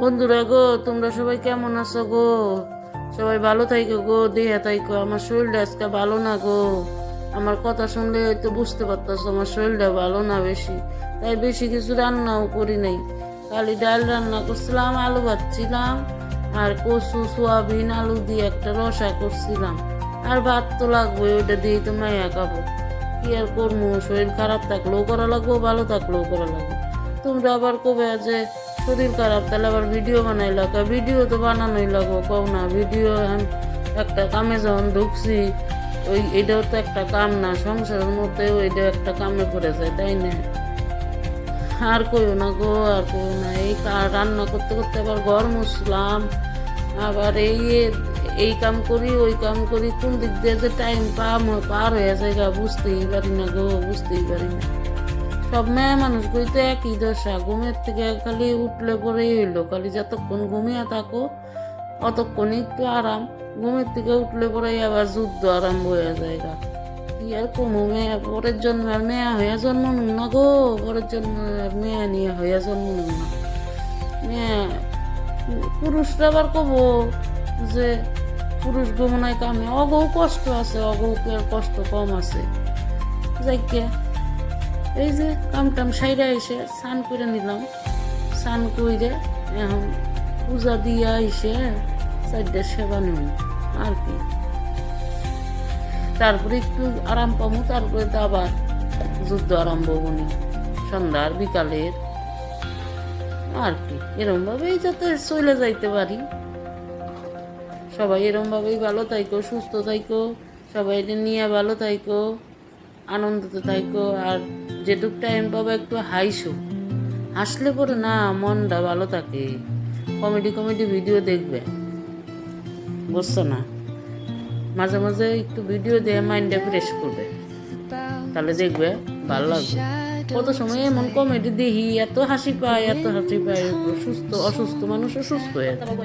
বন্ধুরা গো, তোমরা সবাই কেমন আছো গো? সবাই ভালো থাইকো গো, দেহে থাইকো। আমার শরীরটা আজকে ভালো না গো। আমার কথা শুনলে তো বুঝতে পারতেছো আমার শরীরটা ভালো না বেশি, তাই বেশি কিছু রান্নাও করি নাই। খালি ডাল রান্না করছিলাম, আলু ভাজছিলাম, আর কচু সোয়াবিন আলু দিয়ে একটা রসা করছিলাম। আর ভাত তো লাগবে, ওইটা দিয়েই তো মাইয়া খাবো। কি আর করবো, শরীর খারাপ থাকলেও করা লাগবো, ভালো থাকলেও করা লাগবে। তোমরা আবার কবে যে শরীর খারাপ, তাহলে আবার ভিডিও বানাই লাগা? ভিডিও তো বানানোই লাগবো, কও না? ভিডিও একটা কামে যখন ঢুকছি, এটাও তো একটা কাম না, সংসারের মধ্যেও এটা একটা কামে পড়ে যায়, তাই না? আর কইও না গো, আর কইও না। এই রান্না করতে করতে আবার ঘর মুছলাম, আবার এই কাম করি ওই কাম করি, কোন দিক দিয়ে যে টাইম পার হয়ে যায় গা, বুঝতেই পারি না গো, বুঝতেই পারি না। সব মেয়ে মানুষ তো একই দশা, ঘুমের থেকে খালি উঠলে পরেই হইলো, খালি যতক্ষণ ঘুমিয়ে থাকো অতক্ষণ একটু আরাম, ঘুমের থেকে উঠলে পরেই আবার যুদ্ধ আরম্ভ হয়ে যায় গা। কি আর কমু, মেয়ে পরের জন্ম আর মেয়া হইয়া জন্ম নিন না গো, পরের জন্ম আর মেয়া নিয়ে হইয়া জন্ম নিন না। মেয়ে পুরুষরা আবার কব যে পুরুষ গমনায় কামে, অগৌ কষ্ট আছে, অগৌকে কষ্ট কম আছে। যাইকে এই যে কাম টাম সাইরা এসে স্নান করে নিলাম, স্নান করে এখন পূজা দিয়া এসে চারটে সেবা নেব আর কি। তারপরে একটু আরাম পাবো, তারপরে তো আবার যুদ্ধ আরম্ভ হবনি সন্ধ্যার বিকালের আর কি। এরম ভাবেই যাতে চলে যাইতে পারি। সবাই এরম ভাবেই ভালো থাইকো, সুস্থ থাইকো, সবাই নিয়ে ভালো থাইকো, আনন্দতে থাইকো। আর যেটুক টাইম পাবো একটু হাইসো, হাসলে পরে না মনটা ভালো থাকে। কমেডি কমেডি ভিডিও দেখবে, বুঝছো না? মাঝে মাঝে একটু ভিডিও দিয়ে মাইন্ডটা ফ্রেশ করবে, তাহলে দেখবে ভালো লাগবে। কত সময় এমন কমেডি দেখি, এত হাসি পায়, এত হাসি পায়, সুস্থ অসুস্থ মানুষও সুস্থ হয়ে যায়।